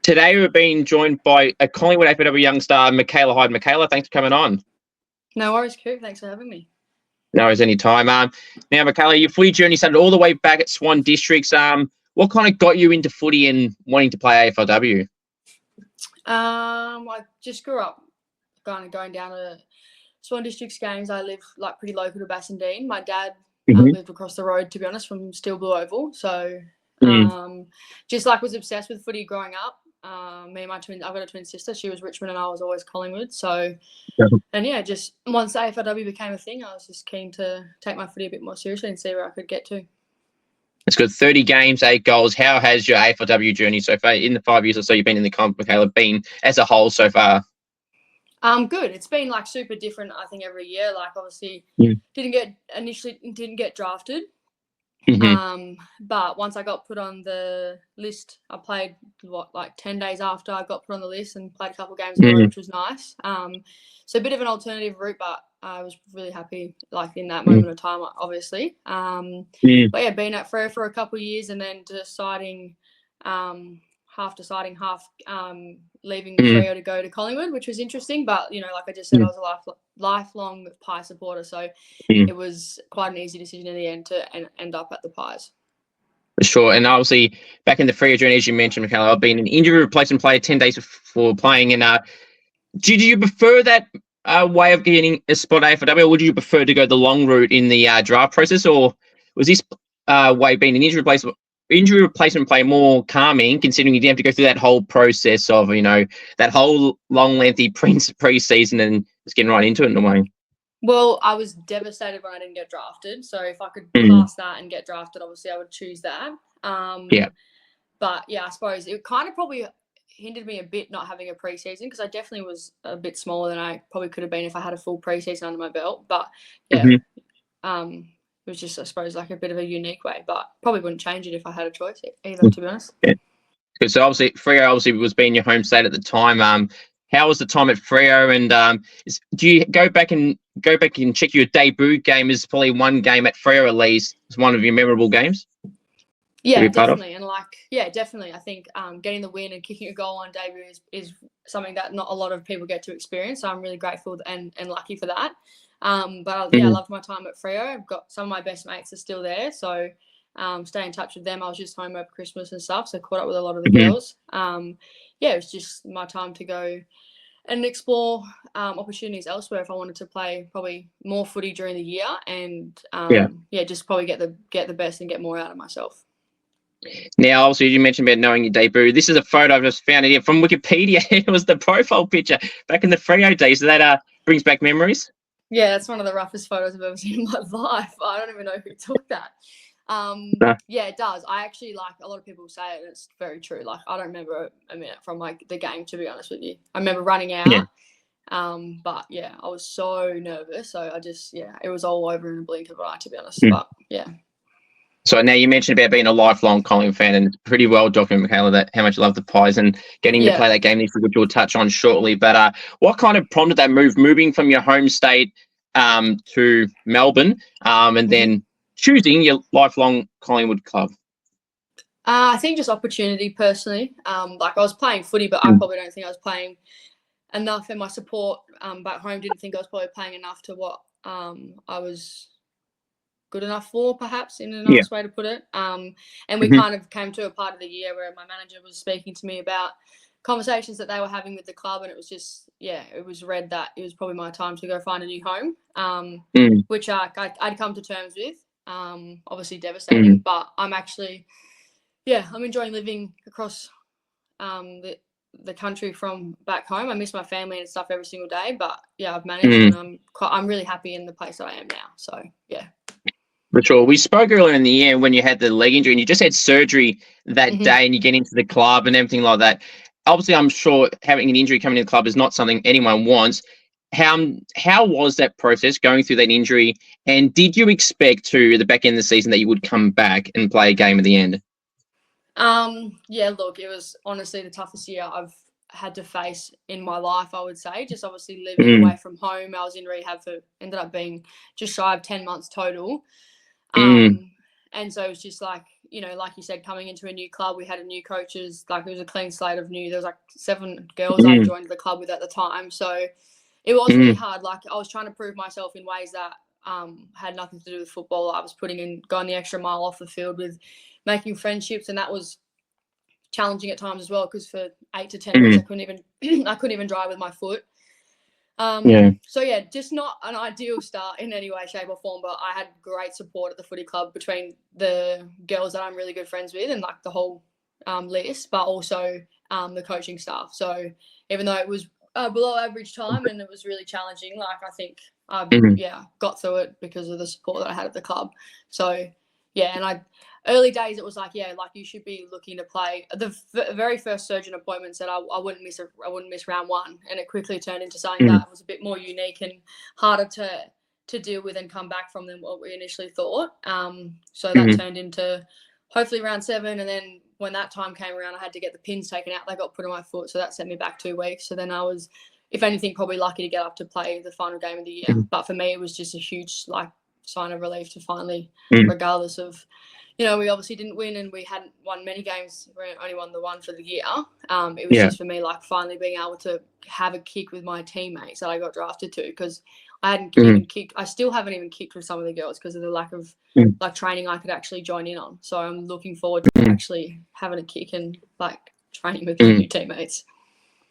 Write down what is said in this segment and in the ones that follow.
Today we're being joined by a Collingwood AFLW young star, Mikayla Hyde. Mikayla, thanks for coming on. No worries, Coop. Thanks for having me. No worries, any time. Now, Mikayla, your footy journey started all the way back at Swan Districts. What kind of got you into footy and wanting to play AFLW? I just grew up kind of going down to Swan Districts games. I live like pretty local to Bassendean. My dad lived across the road, to be honest, from Steel Blue Oval. So just like was obsessed with footy growing up. Me and my twin, I've got a twin sister. She was Richmond and I was always Collingwood. So, and yeah, just once AFLW became a thing, I was just keen to take my footy a bit more seriously and see where I could get to. It's good. 30 games, 8 goals. How has your AFLW journey so far in the 5 years or so you've been in the comp, Mikayla, been as a whole so far? Good. It's been like super different, I think, every year. Like obviously didn't get drafted. But once I got put on the list, I played 10 days after I got put on the list and played a couple of games in a row, which was nice. So a bit of an alternative route, but I was really happy like in that moment of time, obviously. But yeah, been at Freo for a couple of years and then deciding half leaving Freo to go to Collingwood, which was interesting. But, you know, like I just said, I was a lifelong Pie supporter. So it was quite an easy decision in the end to end up at the Pies. For sure. And obviously, back in the Freo journey, as you mentioned, Mikayla, I've been an injury replacement player 10 days before playing. And did you prefer that way of getting a spot at AFLW, or would you prefer to go the long route in the draft process? Or was this way being an injury replacement player more calming, considering you didn't have to go through that whole process of, you know, that whole long, lengthy pre-season and just getting right into it in a way? Well, I was devastated when I didn't get drafted. So if I could pass that and get drafted, obviously I would choose that. But yeah, I suppose it kind of probably hindered me a bit not having a preseason, because I definitely was a bit smaller than I probably could have been if I had a full preseason under my belt. But yeah, it was just, I suppose, like a bit of a unique way, but probably wouldn't change it if I had a choice either, to be honest. Yeah. So obviously, Freo was being your home state at the time. How was the time at Freo? And do you go back and check your debut game? Is probably one game at Freo at least. It's one of your memorable games. Yeah, definitely. And definitely. I think getting the win and kicking a goal on debut is something that not a lot of people get to experience. So I'm really grateful and lucky for that. But I loved my time at Freo. I've got some of my best mates are still there. So stay in touch with them. I was just home over Christmas and stuff. So caught up with a lot of the girls. It was just my time to go and explore opportunities elsewhere if I wanted to play probably more footy during the year and just probably get the best and get more out of myself. Now, obviously, you mentioned about knowing your debut. This is a photo I've just found here from Wikipedia. It was the profile picture back in the Freo days. So that brings back memories. Yeah, that's one of the roughest photos I've ever seen in my life. I don't even know who took that. Yeah, it does. I actually, like, a lot of people say it, and it's very true. Like, I don't remember a minute from like the game, to be honest with you. I remember running out. But yeah, I was so nervous. So I just, it was all over in a blink of an eye, to be honest. But yeah. So now you mentioned about being a lifelong Collingwood fan, and it's pretty well documented, Mikayla, that how much you love the Pies and getting to play that game, which we'll touch on shortly. But what kind of prompted that move, moving from your home state to Melbourne, and then choosing your lifelong Collingwood club? I think just opportunity, personally. Like, I was playing footy, but I probably don't think I was playing enough, and my support back home didn't think I was probably playing enough to what I was good enough for, perhaps, in a nice way to put it. And we kind of came to a part of the year where my manager was speaking to me about conversations that they were having with the club, and it was just, it was read that it was probably my time to go find a new home, which I'd come to terms with. Obviously devastating, but I'm actually, I'm enjoying living across the country from back home. I miss my family and stuff every single day, but I've managed, and I'm really happy in the place that I am now. So For sure. We spoke earlier in the year when you had the leg injury and you just had surgery that day and you get into the club and everything like that. Obviously, I'm sure having an injury coming to the club is not something anyone wants. How was that process going through that injury? And did you expect to the back end of the season that you would come back and play a game at the end? Look, it was honestly the toughest year I've had to face in my life, I would say. Just obviously living away from home. I was in rehab for, ended up being just shy of 10 months total. And so it was just like, like you said, coming into a new club, we had a new coaches, like it was a clean slate of new. There was like 7 girls I joined the club with at the time. So it was really hard. Like I was trying to prove myself in ways that had nothing to do with football. I was going the extra mile off the field with making friendships, and that was challenging at times as well, because for 8 to 10 weeks I couldn't even drive with my foot. So yeah, just not an ideal start in any way, shape or form, but I had great support at the footy club between the girls that I'm really good friends with and like the whole list, but also the coaching staff. So even though it was below average time and it was really challenging, like I think I got through it because of the support that I had at the club. So yeah, and early days it was like, like you should be looking to play. The very first surgeon appointment said I wouldn't miss round 1, and it quickly turned into something that was a bit more unique and harder to deal with and come back from than what we initially thought. So that turned into hopefully round 7, and then when that time came around, I had to get the pins taken out. They got put on my foot, so that sent me back 2 weeks. So then I was, if anything, probably lucky to get up to play the final game of the year. But for me, it was just a huge sign of relief to finally, regardless of, we obviously didn't win and we hadn't won many games. We only won the one for the year. It was just for me, finally being able to have a kick with my teammates that I got drafted to, because I hadn't even kicked. I still haven't even kicked with some of the girls because of the lack of training I could actually join in on. So I'm looking forward to actually having a kick and training with new teammates.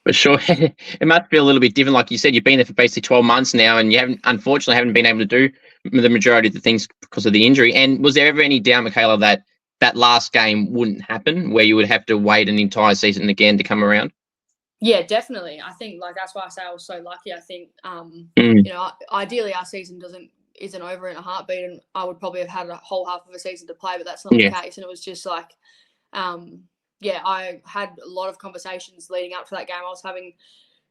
For sure. It must be a little bit different. Like you said, you've been there for basically 12 months now, and you unfortunately haven't been able to do the majority of the things because of the injury. And was there ever any doubt, Mikayla, that last game wouldn't happen, where you would have to wait an entire season again to come around? Yeah, definitely. I think that's why I say I was so lucky. I think, ideally our season isn't over in a heartbeat, and I would probably have had a whole half of a season to play, but that's not the case. And it was just I had a lot of conversations leading up to that game. I was having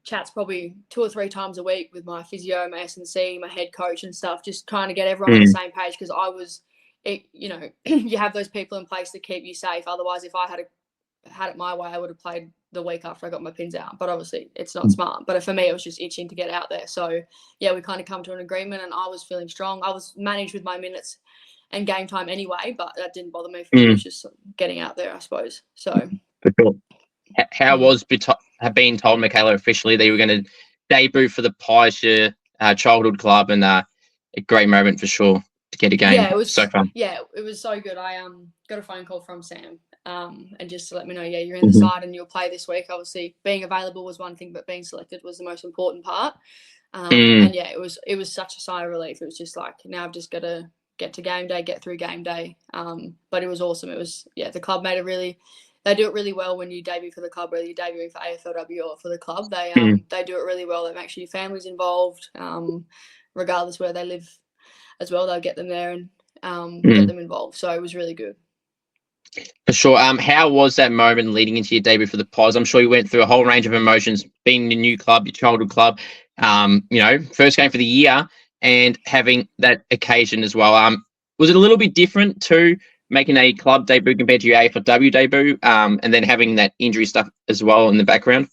chats probably 2 or 3 times a week with my physio, my S&C, my head coach and stuff, just trying to get everyone on the same page, because I was, you have those people in place to keep you safe. Otherwise, if I had it my way, I would have played the week after I got my pins out. But obviously, it's not smart. But for me, it was just itching to get out there. So, yeah, we kind of come to an agreement, and I was feeling strong. I was managed with my minutes and game time anyway, but that didn't bother me. For me, it was just getting out there, I suppose. So, for sure. How was being told, Mikayla, officially that you were going to debut for the Pies, your childhood club, and a great moment for sure to get a game? Yeah, it was so fun. Yeah, it was so good. I got a phone call from Sam, and just to let me know, you're in the side and you'll play this week. Obviously, being available was one thing, but being selected was the most important part. And yeah, it was such a sigh of relief. It was just now I've just got to get to game day, get through game day. But it was awesome. It was, the club they do it really well when you debut for the club, whether you're debuting for AFLW or for the club. They do it really well. They make sure your family's involved, regardless where they live as well. They'll get them there and get them involved. So it was really good. For sure. How was that moment leading into your debut for the Pies? I'm sure you went through a whole range of emotions, being in a new club, your childhood club, first game for the year, and having that occasion as well. Was it a little bit different to making a club debut compared to your AFLW debut, and then having that injury stuff as well in the background?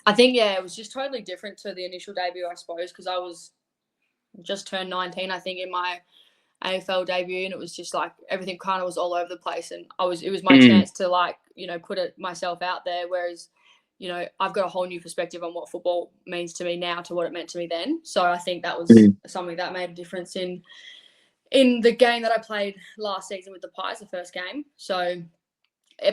I think, it was just totally different to the initial debut, I suppose, because I was just turned 19, I think, in my AFL debut, and it was just everything kind of was all over the place, and it was my chance to put myself out there, whereas I've got a whole new perspective on what football means to me now to what it meant to me then. So I think that was something that made a difference in the game that I played last season with the Pies, the first game. So,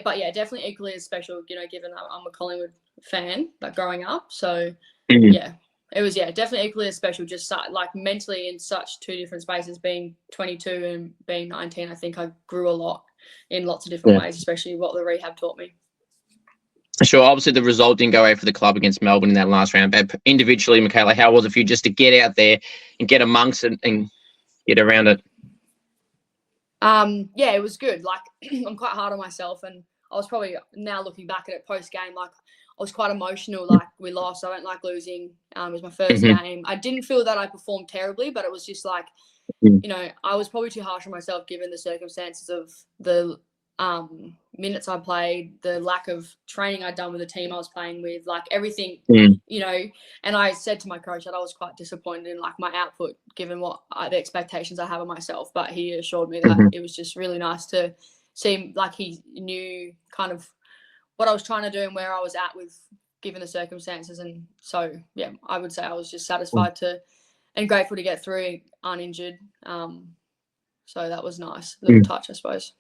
but yeah, definitely equally as special, given I'm a Collingwood fan, growing up. So yeah, it was, definitely equally as special, just mentally in such 2 different spaces, being 22 and being 19. I think I grew a lot in lots of different ways, especially what the rehab taught me. Sure. Obviously, the result didn't go out for the club against Melbourne in that last round. But individually, Mikayla, how was it for you just to get out there and get amongst it and get around it? Yeah, it was good. I'm quite hard on myself, and I was probably, now looking back at it post game, I was quite emotional. We lost. I don't like losing. It was my first game. I didn't feel that I performed terribly, but it was just I was probably too harsh on myself given the circumstances of the minutes I played, the lack of training I'd done with the team I was playing with, everything, and I said to my coach that I was quite disappointed in my output given what the expectations I have of myself, but he assured me that it was just really nice to seemed like he knew kind of what I was trying to do and where I was at with given the circumstances. And so, yeah, I would say I was just satisfied and grateful to get through uninjured. So that was nice. Little touch, I suppose.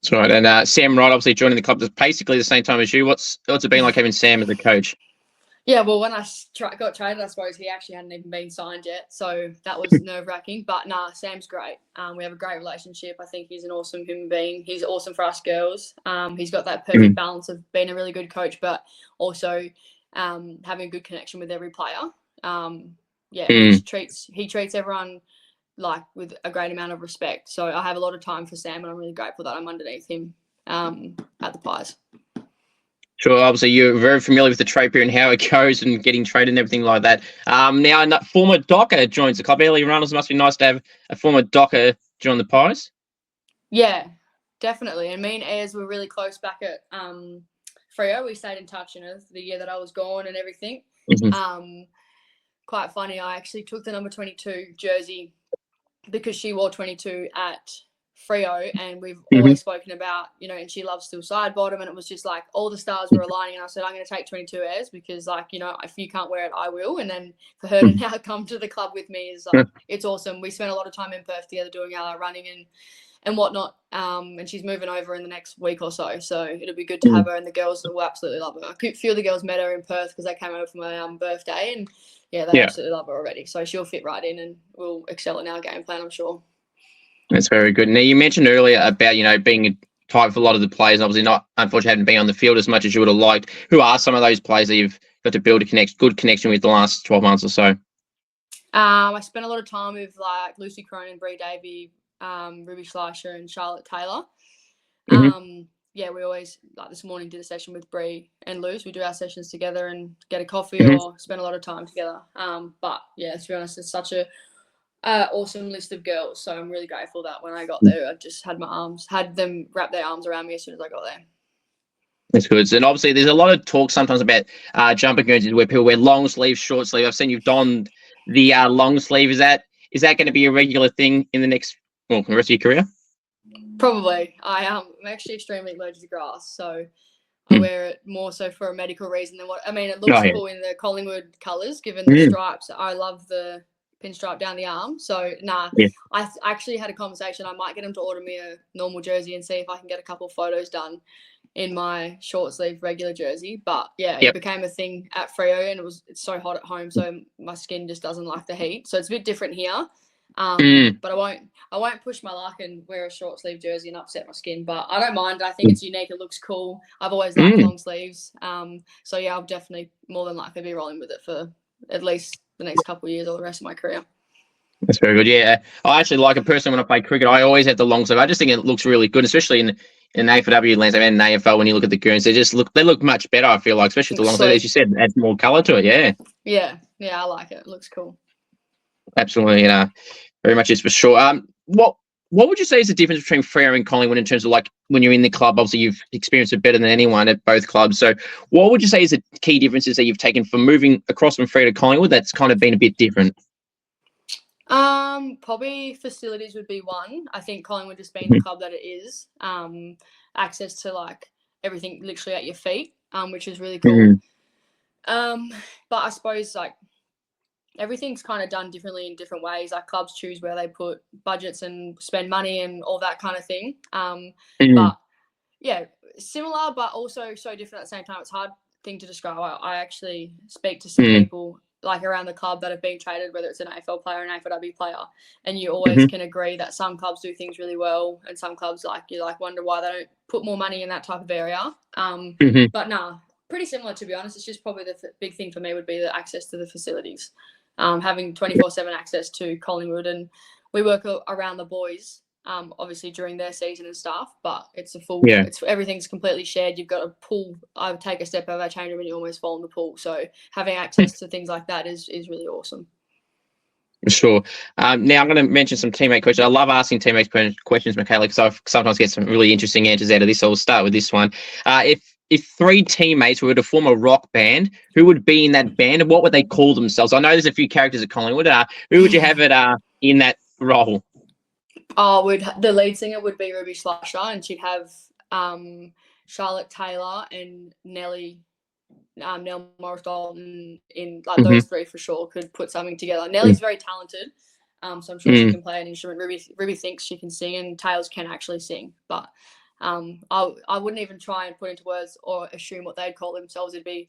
That's right. And Sam Wright obviously joining the club at basically the same time as you. What's it been like having Sam as a coach? Yeah, well, when I got traded, I suppose he actually hadn't even been signed yet. So that was nerve-wracking. But, Sam's great. We have a great relationship. I think he's an awesome human being. He's awesome for us girls. He's got that perfect balance of being a really good coach, but also having a good connection with every player. He treats everyone like with a great amount of respect. So I have a lot of time for Sam, and I'm really grateful that I'm underneath him at the Pies. Sure, obviously you're very familiar with the trade period and how it goes and getting traded and everything like that. Now, former Docker joins the club. Airlie Runnals, must be nice to have a former Docker join the Pies. Yeah, definitely. And me and Ayers were really close back at Freo. We stayed in touch, the year that I was gone and everything. Quite funny, I actually took the number 22 jersey because she wore 22 at Freo, and we've always spoken about, and she loves steel side bottom, and it was just like all the stars were aligning, and I said, I'm going to take 22 airs because, if you can't wear it, I will. And then for her to now come to the club with me is it's awesome. We spent a lot of time in Perth together doing our running and whatnot, and she's moving over in the next week or so it'll be good to have her, and the girls will absolutely love her. A few of the girls met her in Perth because they came over for my birthday, and they absolutely love her already, so she'll fit right in and will excel in our game plan, I'm sure. That's very good. Now, you mentioned earlier about, being tight for a lot of the players, obviously not, unfortunately, haven't been on the field as much as you would have liked. Who are some of those players that you've got to build a good connection with the last 12 months or so? I spent a lot of time with Lucy Cronin, Bree Davey, Ruby Schleicher and Charlotte Taylor. We always, this morning, did a session with Bree and Luz. We do our sessions together and get a coffee or spend a lot of time together. To be honest, it's such a awesome list of girls. So I'm really grateful that when I got there, I just had them wrap their arms around me as soon as I got there. That's good. And obviously there's a lot of talk sometimes about jumper guernseys where people wear long sleeve, short sleeve. I've seen you've donned the long sleeve. Is that going to be a regular thing in the rest of your career? Probably. I'm actually extremely allergic to grass, so I wear it more so for a medical reason than it looks cool in the Collingwood colours, given the stripes. I love the pinstripe down the arm. So, I actually had a conversation. I might get him to order me a normal jersey and see if I can get a couple of photos done in my short sleeve regular jersey. But, it became a thing at Freo, and it's so hot at home, so my skin just doesn't like the heat. So it's a bit different here. But I won't push my luck and wear a short sleeve jersey and upset my skin, but I don't mind. I think it's unique. It looks cool. I've always liked long sleeves. I'll definitely more than likely be rolling with it for at least the next couple of years or the rest of my career. That's very good. Yeah, I actually like it personally when I play cricket. I always have the long sleeve. I just think it looks really good, especially in AFLW landscape and in AFL. When you look at the Guernsey, they look much better. I feel like, especially the long sleeve, as you said, adds more colour to it. Yeah, I like it. It looks cool. Absolutely, very much is for sure. What would you say is the difference between Freo and Collingwood in terms of when you're in the club? Obviously, you've experienced it better than anyone at both clubs. So, what would you say is the key differences that you've taken from moving across from Freo to Collingwood that's kind of been a bit different? Probably facilities would be one. I think Collingwood just being the club that it is, access to everything literally at your feet, which is really cool. But I suppose everything's kind of done differently in different ways. Clubs choose where they put budgets and spend money and all that kind of thing. But similar, but also so different at the same time. It's a hard thing to describe. I actually speak to some people around the club that have been traded, whether it's an AFL player or an AFLW player, and you always can agree that some clubs do things really well and some clubs wonder why they don't put more money in that type of area. But pretty similar, to be honest. It's just probably the big thing for me would be the access to the facilities. Having 24/7 access to Collingwood, and we work around the boys, obviously during their season and stuff, but it's a full, everything's completely shared. You've got a pool. I would take a step out of our change room and you almost fall in the pool. So having access to things like that is really awesome. Sure. Now I'm going to mention some teammate questions. I love asking teammate questions, Mikayla, because I sometimes get some really interesting answers out of this. So we'll start with this one. If three teammates were to form a rock band, who would be in that band and what would they call themselves? I know there's a few characters at Collingwood. Who would you have in that role? Oh, the lead singer would be Ruby Slasher, and she'd have Charlotte Taylor and Nell Morris Dalton in like those three for sure could put something together. Nellie's very talented, so I'm sure she can play an instrument. Ruby thinks she can sing, and Tails can actually sing, but I wouldn't even try and put into words or assume what they'd call themselves. It'd be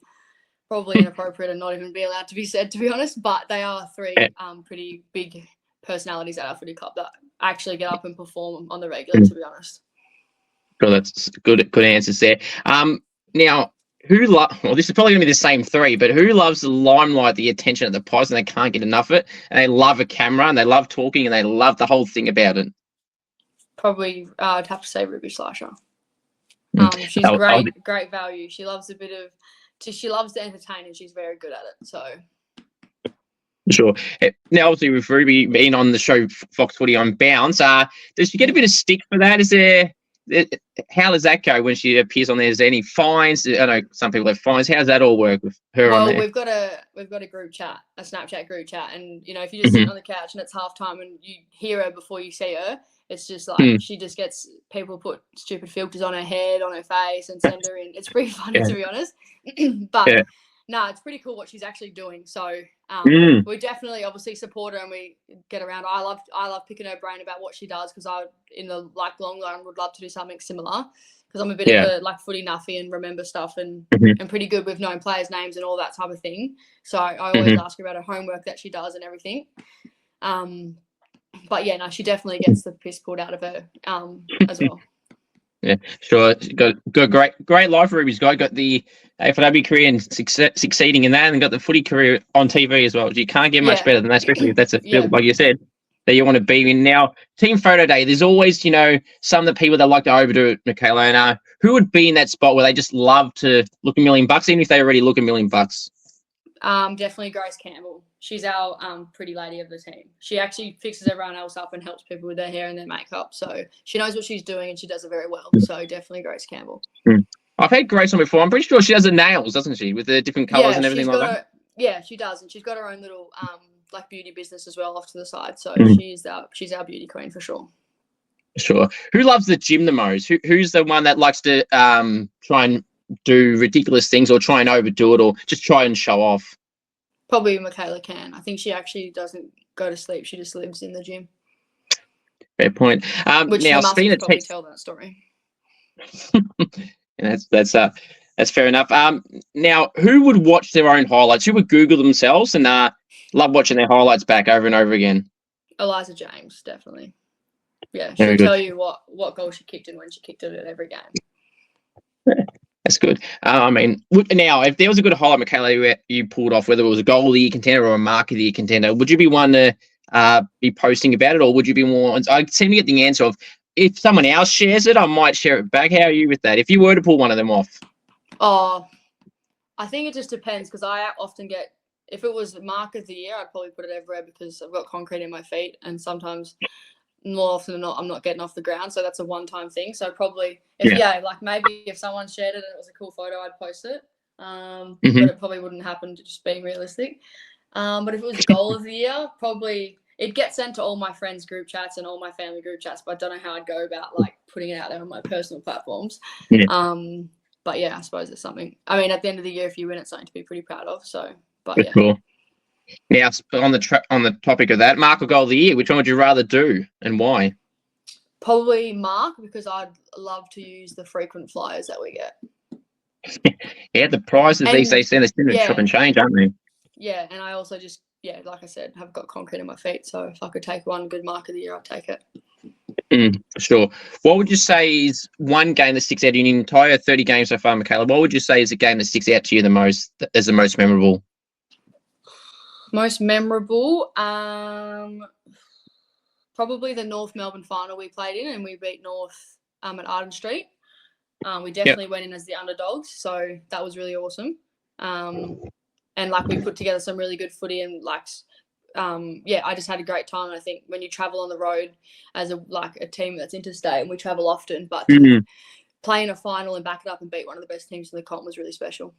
probably inappropriate and not even be allowed to be said, to be honest. But they are three pretty big personalities at our footy club that actually get up and perform on the regular, to be honest. Well, that's good answers there. Now, well, this is probably going to be the same three, but who loves the limelight, the attention at the Pies, and they can't get enough of it, and they love a camera, and they love talking, and they love the whole thing about it? Probably, I'd have to say Ruby Slasher. She's great value. She loves she loves to entertain, and she's very good at it. So. Sure. Now, obviously, with Ruby being on the show Fox Footy on Bounce, does she get a bit of stick for that? How does that go when she appears on there? Is there any fines? I know some people have fines. How does that all work with her on there? We've got a group chat, a Snapchat group chat, and if you just sit on the couch and it's halftime and you hear her before you see her, it's just like she just gets people put stupid filters on her head, on her face, and send her in. It's pretty funny to be honest, but. No, it's pretty cool what she's actually doing. So we definitely obviously support her and we get around. I love picking her brain about what she does because I, in the long run, would love to do something similar because I'm a bit of a footy nuffy and remember stuff and pretty good with knowing players' names and all that type of thing. So I always ask her about her homework that she does and everything. But yeah, no, she definitely gets the piss pulled out of her as well. Yeah, sure. Got great life Ruby's got. Got the AFLW career and succeeding in that, and got the footy career on TV as well. You can't get much better than that, especially if that's a field, like you said, that you want to be in. Now, team photo day, there's always, some of the people that like to overdo it, Mikayla, and who would be in that spot where they just love to look $1 million, even if they already look $1 million? Definitely Grace Campbell. She's our pretty lady of the team. She actually fixes everyone else up and helps people with their hair and their makeup. So she knows what she's doing and she does it very well. So definitely Grace Campbell. I've had Grace on before. I'm pretty sure she does the nails, doesn't she, with the different colours and everything like that? Yeah, she does, and she's got her own little beauty business as well off to the side. So she's our beauty queen for sure. Sure. Who loves the gym the most? Who's the one that likes to try and do ridiculous things or try and overdo it or just try and show off? Probably Mikayla can. I think she actually doesn't go to sleep. She just lives in the gym. Fair point. Which now Speed would probably tell that story. That's fair enough. Now, who would watch their own highlights? Who would Google themselves and love watching their highlights back over and over again? Eliza James, definitely. Yeah, she'll tell you what goal she kicked and when she kicked it at every game. That's good. Now, if there was a good highlight, Mikayla, you pulled off, whether it was a goal of the year contender or a mark of the year contender, would you be one to be posting about it, or would you be more? I seem to get the answer of if someone else shares it, I might share it back. How are you with that? If you were to pull one of them off? Oh, I think it just depends because I often get, if it was mark of the year, I'd probably put it everywhere because I've got concrete in my feet and sometimes more often than not, I'm not getting off the ground. So that's a one-time thing. So probably, maybe if someone shared it and it was a cool photo, I'd post it. But it probably wouldn't happen, to just being realistic. But if it was goal of the year, probably it gets sent to all my friends' group chats and all my family group chats. But I don't know how I'd go about putting it out there on my personal platforms. But yeah, I suppose it's something. I mean, at the end of the year, if you win, it's something to be pretty proud of. So, but yeah. Cool. Now, on the topic of that, mark or goal of the year, which one would you rather do and why? Probably mark, because I'd love to use the frequent flyers that we get. Yeah, the prizes these days seem to chop and change, aren't they? Yeah, and I also just, like I said, have got concrete in my feet. So if I could take one good mark of the year, I'd take it. Sure. What would you say is one game that sticks out in your entire 30 games so far, Mikayla? What would you say is a game that sticks out to you the most, as the most memorable? Most memorable, probably the North Melbourne final we played in, and we beat North at Arden Street. We definitely went in as the underdogs, so that was really awesome. And we put together some really good footy, and I just had a great time. And I think when you travel on the road as a team that's interstate, and we travel often, but playing a final and back it up and beat one of the best teams in the comp was really special.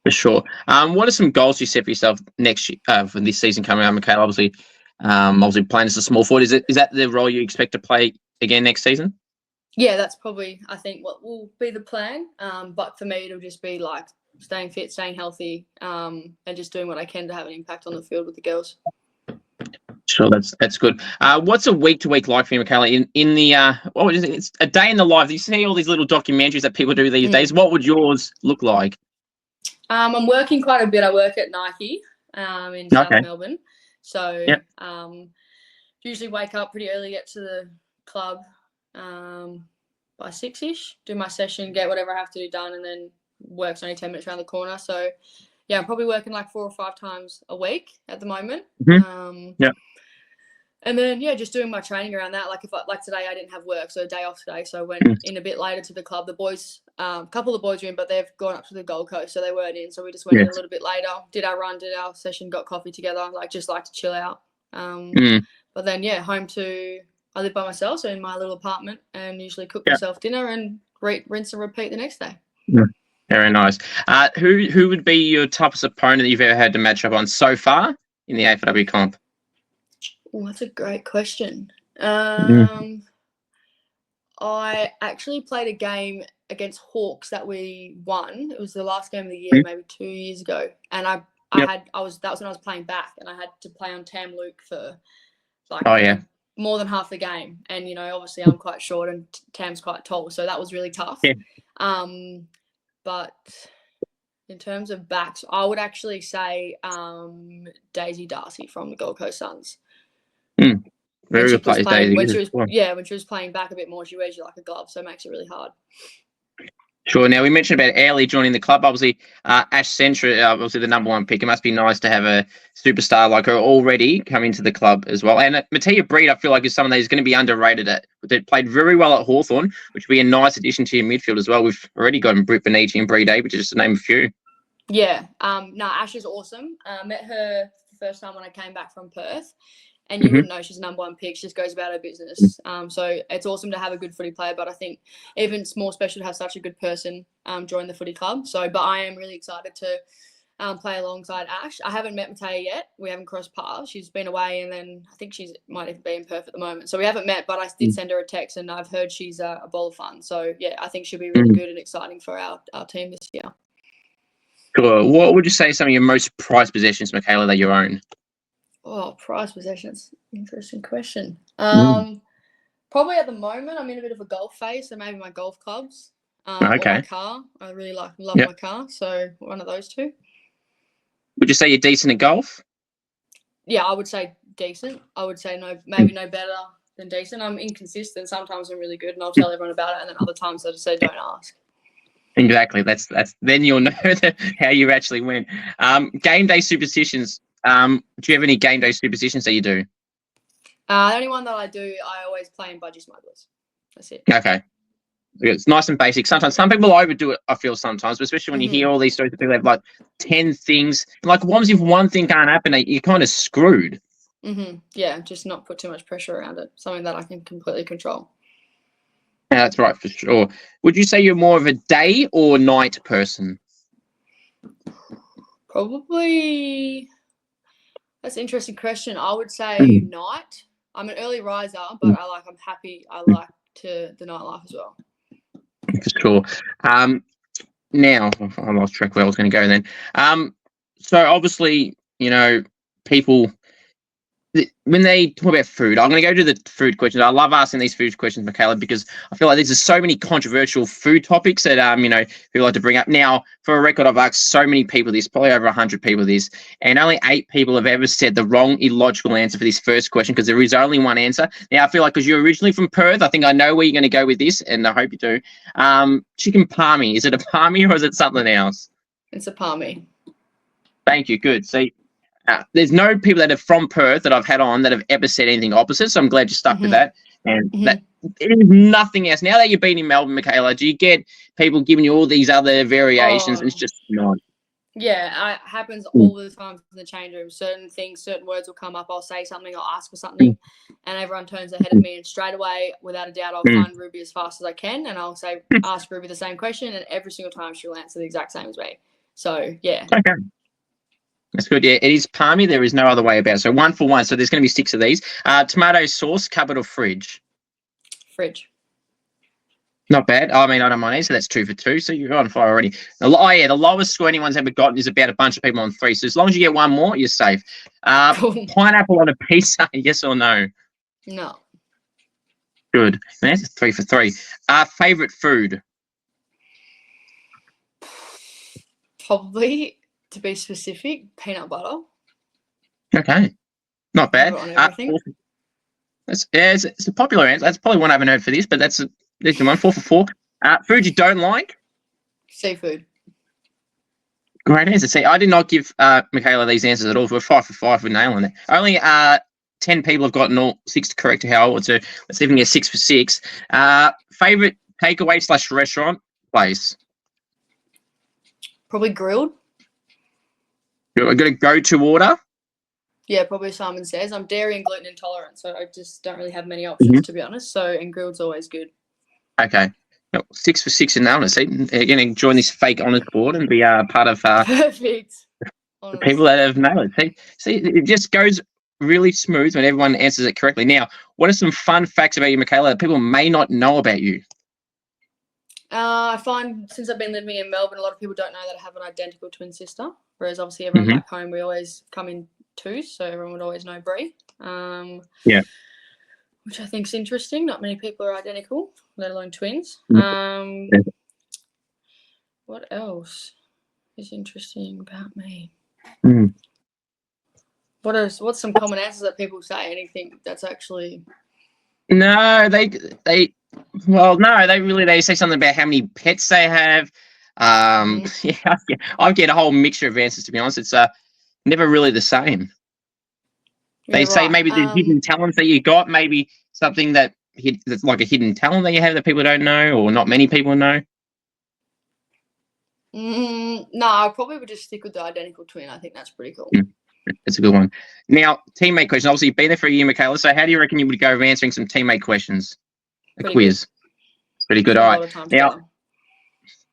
For sure. What are some goals you set for yourself next year, for this season coming up, Mikayla? Obviously, Obviously playing as a small forward. Is that the role you expect to play again next season? Yeah, that's probably, I think, what will be the plan. But for me, it'll just be like staying fit, staying healthy, and just doing what I can to have an impact on the field with the girls. Sure, that's good. What's a week to week like for you, Mikayla? In the what is it? It's a day in the life. You see all these little documentaries that people do these days. What would yours look like? I'm working quite a bit. I work at Nike in South Melbourne, so usually wake up pretty early, get to the club by 6ish, do my session, get whatever I have to do done, and then work's only 10 minutes around the corner. So yeah, I'm probably working like 4 or 5 times a week at the moment. And then just doing my training around that. Like like today, I didn't have work, so a day off today. So I went in a bit later to the club. The boys, a couple of the boys were in, but they've gone up to the Gold Coast, so they weren't in. So we just went in a little bit later, did our run, did our session, got coffee together. Like to chill out. But then home to. I live by myself, so in my little apartment, and usually cook myself dinner and rinse and repeat the next day. Very nice. Who would be your toughest opponent that you've ever had to match up on so far in the AFLW comp? Oh, that's a great question. I actually played a game against Hawks that we won. It was the last game of the year, maybe 2 years ago, and that was when I was playing back, and I had to play on Tam Luke for more than half the game. And obviously I'm quite short and Tam's quite tall, so that was really tough. But in terms of backs, I would actually say Daisy Darcy from the Gold Coast Suns. Very good player, Daisy. When she was playing back a bit more, she wears you like a glove, so it makes it really hard. Sure. Now, we mentioned about Airlie joining the club. Obviously, Ash Centra, obviously the number one pick. It must be nice to have a superstar like her already come into the club as well. And Mattia Breed, I feel like, is someone that is going to be underrated. They played very well at Hawthorn, which would be a nice addition to your midfield as well. We've already got Britt Benici and Breed, which is just to name a few. Yeah. Ash is awesome. Met her the first time when I came back from Perth. And you wouldn't know she's number one pick. She just goes about her business. So it's awesome to have a good footy player, but I think even it's more special to have such a good person join the footy club. But I am really excited to play alongside Ash. I haven't met Mattia yet. We haven't crossed paths. She's been away, and then I think she might even be in Perth at the moment. So we haven't met, but I did send her a text, and I've heard she's a ball of fun. So yeah, I think she'll be really good and exciting for our team this year. Cool. What would you say are some of your most prized possessions, Mikayla, that you own? Oh, prized possessions. Interesting question. Probably at the moment, I'm in a bit of a golf phase, so maybe my golf clubs or my car. I really love my car, so one of those two. Would you say you're decent at golf? Yeah, I would say decent. I would say maybe no better than decent. I'm inconsistent. Sometimes I'm really good, and I'll tell everyone about it, and then other times I just say don't ask. Exactly. That's then you'll know how you actually win. Game day superstitions. Do you have any game day superstitions that you do? The only one that I do, I always play in Budgie Smugglers. That's it. Okay. It's nice and basic. Sometimes some people overdo it, I feel sometimes, but especially when you hear all these stories, people have like 10 things. Like, what if one thing can't happen, you're kind of screwed. Yeah, just not put too much pressure around it. Something that I can completely control. Yeah, that's right, for sure. Would you say you're more of a day or night person? Probably... That's an interesting question. I would say night. I'm an early riser, but I'm happy. I like the nightlife as well. For sure. Now I lost track where I was going to go then. So obviously, people when they talk about food, I'm going to go to the food questions. I love asking these food questions, Mikayla, because I feel like there's so many controversial food topics that people like to bring up. Now, for a record, I've asked so many people this, probably over 100 people this, and only 8 people have ever said the wrong illogical answer for this first question, because there is only one answer. Now, I feel like because you're originally from Perth, I think I know where you're going to go with this, and I hope you do. Chicken palmy, is it a palmy or is it something else? It's a palmy. Thank you. Good. See. There's no people that are from Perth that I've had on that have ever said anything opposite, so I'm glad you stuck with that. And that it is nothing else. Now that you've been in Melbourne, Mikayla, do you get people giving you all these other variations? And it's just not. Yeah, it happens all the time in the change room. Certain things, certain words will come up. I'll say something, I'll ask for something, and everyone turns their head at me. And straight away, without a doubt, I'll find Ruby as fast as I can, and I'll say, ask Ruby the same question, and every single time she'll answer the exact same as me. So, yeah. Okay. That's good. Yeah, it is palmy. There is no other way about it. So 1 for 1. So there's going to be 6 of these. Tomato sauce, cupboard or fridge? Fridge. Not bad. I mean, I don't mind either. So that's 2 for 2. So you're on fire already. The lowest score anyone's ever gotten is about a bunch of people on 3. So as long as you get one more, you're safe. Cool. Pineapple on a pizza, yes or no? No. Good. That's 3 for 3. Favorite food? Probably, to be specific, peanut butter. Okay. Not bad. On everything. It's a popular answer. That's probably one I haven't heard for this, but that's a decent one. 4 for 4. Food you don't like? Seafood. Great answer. See, I did not give Mikayla these answers at all. We're 5 for 5 with nailing it. Only 10 people have gotten all 6 correct. How to let's even get 6 for 6. Favorite takeaway / restaurant place? Probably grilled. I've got a go-to order. Yeah, probably Simon Says. I'm dairy and gluten intolerant, so I just don't really have many options, to be honest. So, and grilled's always good. Okay. 6 for 6 in nailing it. See, you're going to join this fake honours board and be part of Perfect. the people that have nailed it. See, it just goes really smooth when everyone answers it correctly. Now, what are some fun facts about you, Mikayla, that people may not know about you? I find since I've been living in Melbourne, a lot of people don't know that I have an identical twin sister. Whereas obviously everyone back home, we always come in twos, so everyone would always know Brie. Yeah. Which I think is interesting. Not many people are identical, let alone twins. What else is interesting about me? What's some common answers that people say? Anything that's actually... No, they say something about how many pets they have. Yeah, I get a whole mixture of answers, to be honest. It's never really the same. They say maybe the hidden talents that you got, maybe something that's like a hidden talent that you have that people don't know or not many people know. No, I probably would just stick with the identical twin. I think that's pretty cool. That's a good one. Now, teammate question. Obviously, you've been there for a year, Mikayla. So how do you reckon you would go of answering some teammate questions? A quiz. Pretty good. All right. Now,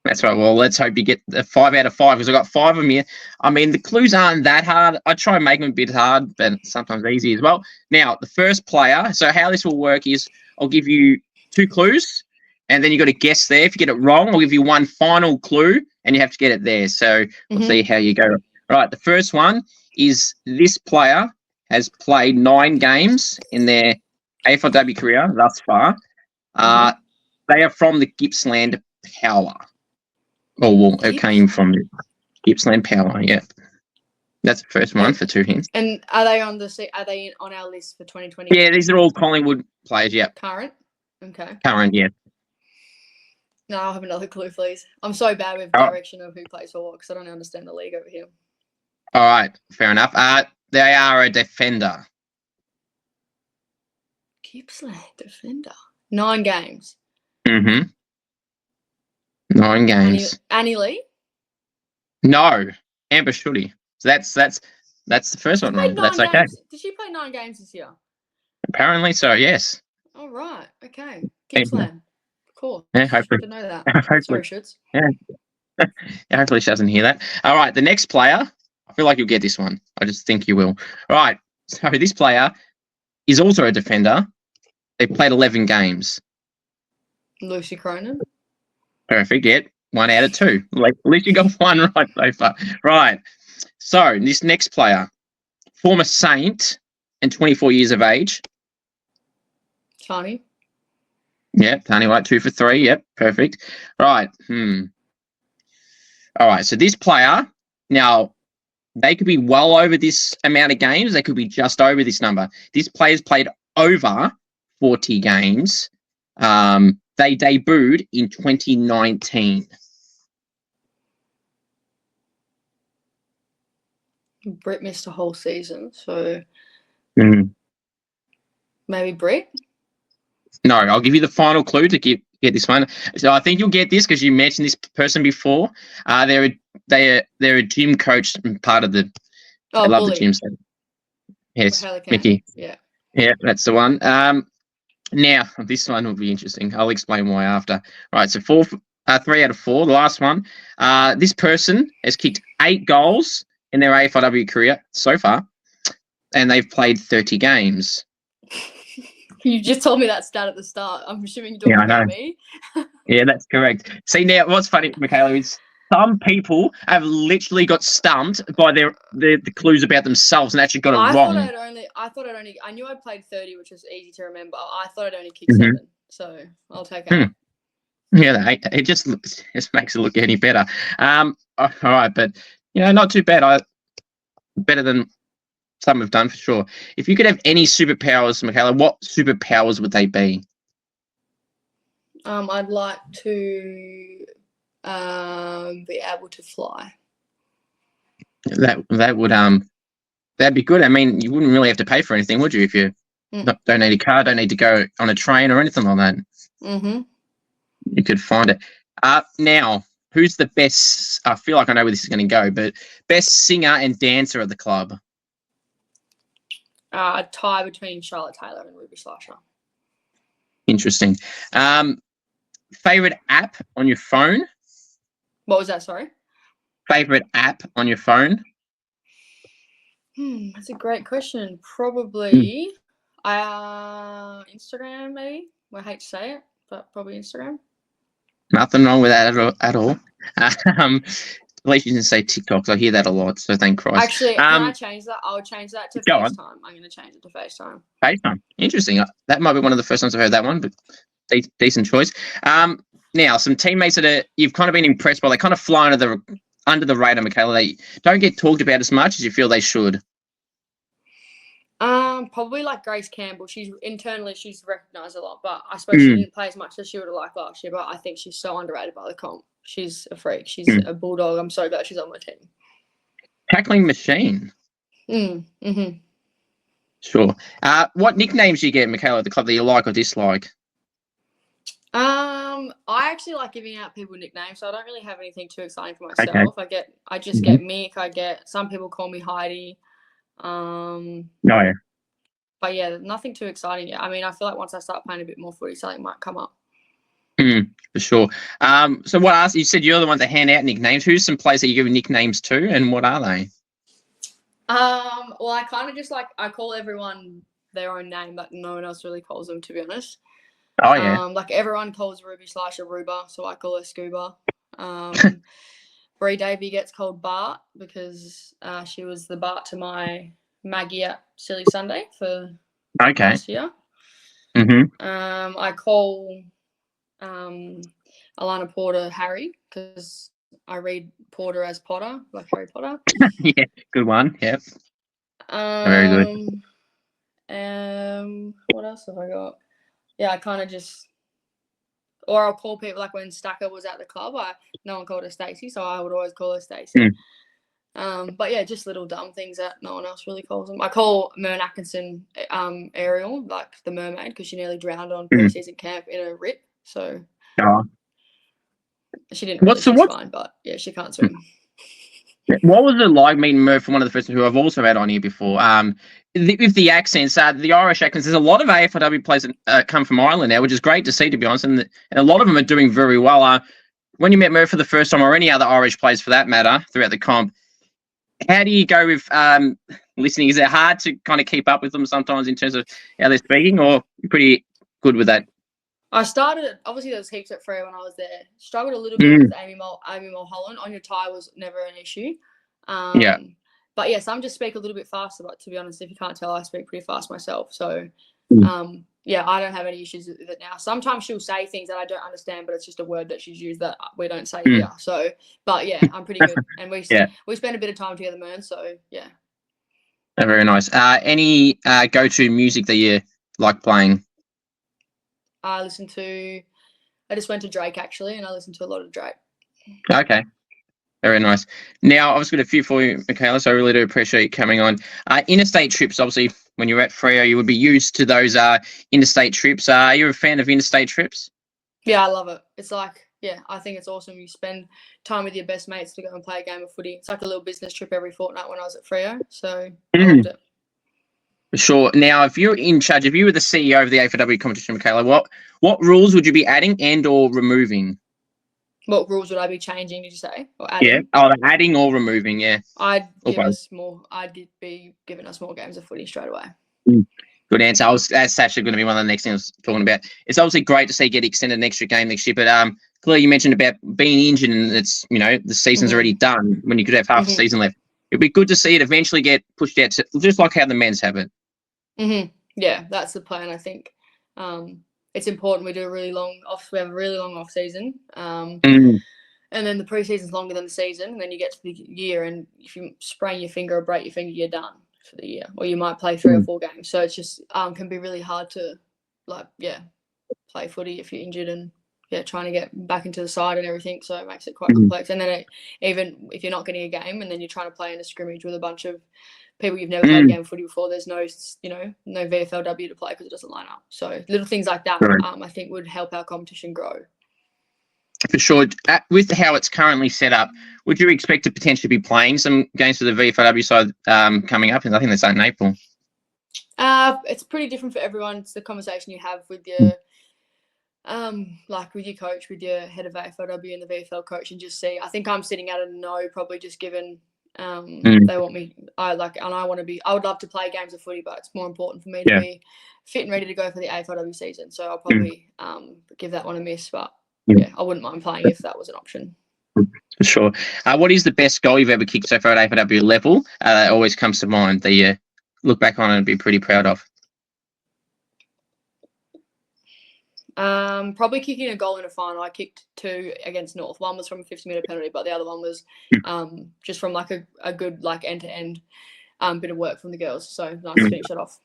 that's right. Well, let's hope you get a 5 out of 5 because I've got 5 of them here. I mean, the clues aren't that hard. I try and make them a bit hard, but sometimes easy as well. Now, the first player. So how this will work is I'll give you 2 clues, and then you got to guess there. If you get it wrong, I'll give you one final clue, and you have to get it there. So we'll see how you go. All right. The first one is this player has played 9 games in their AFLW career thus far. They are from the Gippsland Power. Oh, well, it came from the Gippsland Power, yeah. That's the first one for 2 hints. And are they on our list for 2020? Yeah, these are all Collingwood players, yeah. Current? Okay. Current, yeah. No, I'll have another clue, please. I'm so bad with direction of who plays for what because I don't understand the league over here. All right, fair enough. They are a defender. Gippsland defender. 9 games. 9 games. Annie Lee? No, Amber Shooty. So that's the first one wrong. That's okay. Did she play 9 games this year? Apparently so, yes. All right. Okay. Gippsland. Cool. Yeah, hopefully. Didn't know that. Hopefully. Sorry, Shoots. Yeah. Hopefully she doesn't hear that. All right, the next player. I feel like you'll get this one. I just think you will. All right. So this player is also a defender. They played 11 games. Lucy Cronin. Perfect. Yeah. 1 out of 2. At least you got 1 right so far. Right. So this next player, former Saint and 24 years of age. Tani. Yep. Tani White, 2 for 3. Yep. Perfect. Right. All right. So this player, now, they could be well over this amount of games. They could be just over this number. This player's played over 40 games. They debuted in 2019. Britt missed a whole season, so maybe Britt? No, I'll give you the final clue to get this one. So I think you'll get this because you mentioned this person before. They're a gym coach and part of the. Oh, I love Bully. the gym stuff. Yes, Mickey. Yeah. Yeah, that's the one. Now this one will be interesting. I'll explain why after. Right, so 3 out of 4. The last one. This person has kicked 8 goals in their AFLW career so far, and they've played 30 games. You just told me that stat at the start. I'm assuming you're talking about me. Yeah, that's correct. See, now what's funny, Mikayla, is some people have literally got stumped by the clues about themselves and actually got it wrong. I knew I'd played 30, which is easy to remember. I thought I'd only kicked 7, so I'll take it. Yeah, it just makes it look any better. All right, but not too bad. Better than some have done for sure. If you could have any superpowers, Mikayla, what superpowers would they be? I'd like to be able to fly. That would that'd be good. I mean, you wouldn't really have to pay for anything, would you? If you don't need a car, don't need to go on a train or anything like that. Mm-hmm. You could find it. Now, who's the best? I feel like I know where this is going to go, but best singer and dancer at the club? A tie between Charlotte Taylor and Ruby Slasher. Interesting. Favorite app on your phone? What was that? Sorry. Favorite app on your phone? That's a great question. Probably Instagram, maybe. I hate to say it, but probably Instagram. Nothing wrong with that at all. At least you didn't say TikTok, 'cause I hear that a lot, so thank Christ. Actually, can I change that? I'll change that to FaceTime. I'm going to change it to FaceTime. FaceTime. Interesting. That might be one of the first times I've heard that one, but decent choice. Now, some teammates that you've kind of been impressed by, they kind of fly under the radar, Mikayla. They don't get talked about as much as you feel they should. Probably like Grace Campbell. She's recognised a lot, but I suppose she didn't play as much as she would have liked last year. But I think she's so underrated by the comp. She's a freak. She's a bulldog. I'm so glad she's on my team. Tackling machine. Mm-hmm. Sure. What nicknames do you get, Mikayla, at the club that you like or dislike? I actually like giving out people nicknames, so I don't really have anything too exciting for myself. Okay. I just get Mick. Some people call me Heidi. Yeah. But yeah, nothing too exciting yet. I mean, I feel like once I start playing a bit more footy, something might come up. For sure. So you said you're the one to hand out nicknames. Who's some players that you give nicknames to, and what are they? Well, I kind of just I call everyone their own name, but no one else really calls them, to be honest. Oh yeah. Like everyone calls Ruby Slasher Ruba, so I call her Scuba. Bree Davey gets called Bart because she was the Bart to my Maggie at Silly Sunday for last year. I call Alana Porter Harry because I read Porter as Potter, like Harry Potter. Yeah, good one. Yep. Very good. What else have I got? Yeah, I kind of just, or I'll call people like when Stacker was at the club. No one called her Stacey, so I would always call her Stacey. But yeah, just little dumb things that no one else really calls them. I call Mern Atkinson Ariel, like the mermaid, because she nearly drowned on pre-season camp in a rip. So she didn't. Really, she's fine, but yeah, she can't swim. What was it like meeting Murph, one of the first who I've also had on here before? With the accents, the Irish accents, there's a lot of AFLW players that come from Ireland now, which is great to see, to be honest, and a lot of them are doing very well. When you met Murph for the first time, or any other Irish players for that matter, throughout the comp, how do you go with listening? Is it hard to kind of keep up with them sometimes in terms of how they're speaking, or you're pretty good with that? I started, obviously there was heaps at Freo when I was there. Struggled a little bit with Amy Mulholland. On your tie was never an issue. But yeah, some just speak a little bit faster. But to be honest, if you can't tell, I speak pretty fast myself. So yeah, I don't have any issues with it now. Sometimes she'll say things that I don't understand, but it's just a word that she's used that we don't say here. So, but yeah, I'm pretty good. And we spend a bit of time together, man. So yeah. Very nice. Any go-to music that you like playing? I just went to Drake actually, and I listened to a lot of Drake. Okay. Very nice. Now, I've just got a few for you, Mikayla, so I really do appreciate you coming on. Interstate trips, obviously, when you're at Freo, you would be used to those interstate trips. Are you a fan of interstate trips? Yeah, I love it. It's like, yeah, I think it's awesome. You spend time with your best mates to go and play a game of footy. It's like a little business trip every fortnight when I was at Freo, so I loved it. Sure. Now, if you're in charge, if you were the CEO of the AFLW competition, Mikayla, what rules would you be adding and or removing? What rules would I be changing? Did you say or Yeah. adding? Oh, adding or removing. Yeah. I'd Or give both. us more. Be giving us more games of footy straight away. Good answer. That's actually going to be one of the next things I was talking about. It's obviously great to see get extended an extra game next year, but Claire, you mentioned about being injured and it's the season's already done when you could have half the season left. It'd be good to see it eventually get pushed out, just like how the men's have it. Yeah, that's the plan. I think it's important we do a really long off. We have a really long off season, and then the preseason's longer than the season, and then you get to the year, and if you sprain your finger or break your finger, you're done for the year, or you might play 3 or 4 games. So it's just can be really hard to play footy if you're injured and trying to get back into the side and everything. So it makes it quite complex. And then even if you're not getting a game and then you're trying to play in a scrimmage with a bunch of people you've never played a game of footy before, there's no VFLW to play because it doesn't line up. So little things like that, I think would help our competition grow. For sure. With how it's currently set up, would you expect to potentially be playing some games for the VFLW side coming up? And I think they start in April. It's pretty different for everyone. It's the conversation you have with your with your coach, with your head of AFLW and the VFL coach, and just see. I think I'm sitting at a no, probably just given they want me. I would love to play games of footy, but it's more important for me to be fit and ready to go for the AFLW season. So I'll probably give that one a miss, but I wouldn't mind playing if that was an option. For sure. What is the best goal you've ever kicked so far at AFLW level? That always comes to mind that you look back on and be pretty proud of. Probably kicking a goal in a final. I kicked 2 against North. One was from a 50-metre penalty, but the other one was just from a good end-to-end bit of work from the girls. So nice to finish it off.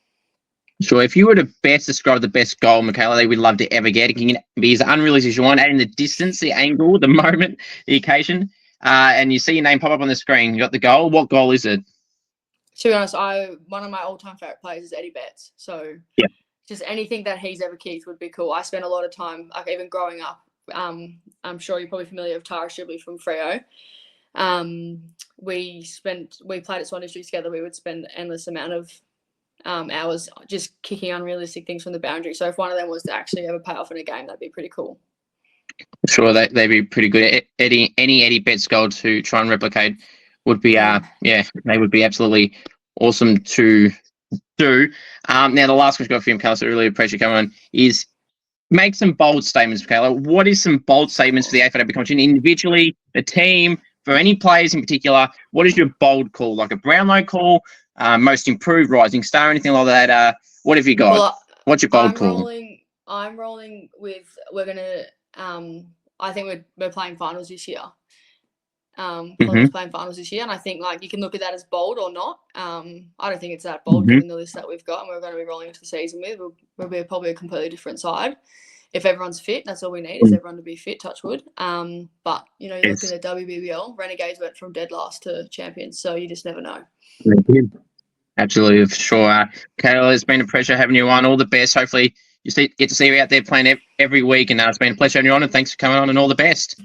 Sure. If you were to best describe the best goal, Mikayla, that we'd love to ever get, it can be as unrealistic as you want, adding the distance, the angle, the moment, the occasion, and you see your name pop up on the screen. You got the goal. What goal is it? To be honest, one of my all-time favourite players is Eddie Betts. So just anything that he's ever kicked would be cool. I spent a lot of time, even growing up. I'm sure you're probably familiar with Tara Shibley from Freo. We played at Swan District together. We would spend endless amount of hours just kicking unrealistic things from the boundary. So if one of them was to actually ever pay off in a game, that'd be pretty cool. Sure, they'd be pretty good. Any Eddie Betts goal to try and replicate would be they would be absolutely awesome to do. Now the last question I've got for you, Mikayla, so I really appreciate you coming on, is make some bold statements, Mikayla. What is some bold statements for the AFLW competition individually, the team, for any players in particular? What is your bold call? Like a Brownlow call, most improved, rising star, anything like that? What have you got? Well, what's your bold call? I'm rolling with I think we're playing finals this year. Collingwood's playing finals this year, and I think you can look at that as bold or not. I don't think it's that bold given the list that we've got, and we're going to be rolling into the season with. We'll be probably a completely different side if everyone's fit. That's all we need is everyone to be fit. Touch wood. But you look at the WBBL, Renegades went from dead last to champions, so you just never know. Absolutely, for sure. Kayla, it's been a pleasure having you on. All the best. Hopefully, get to see you out there playing every week, and it's been a pleasure having you on. And thanks for coming on, and all the best.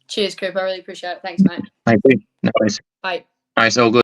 Cheers, Coop. I really appreciate it. Thanks, mate. Thank you. No worries. Bye. All right, it's all good.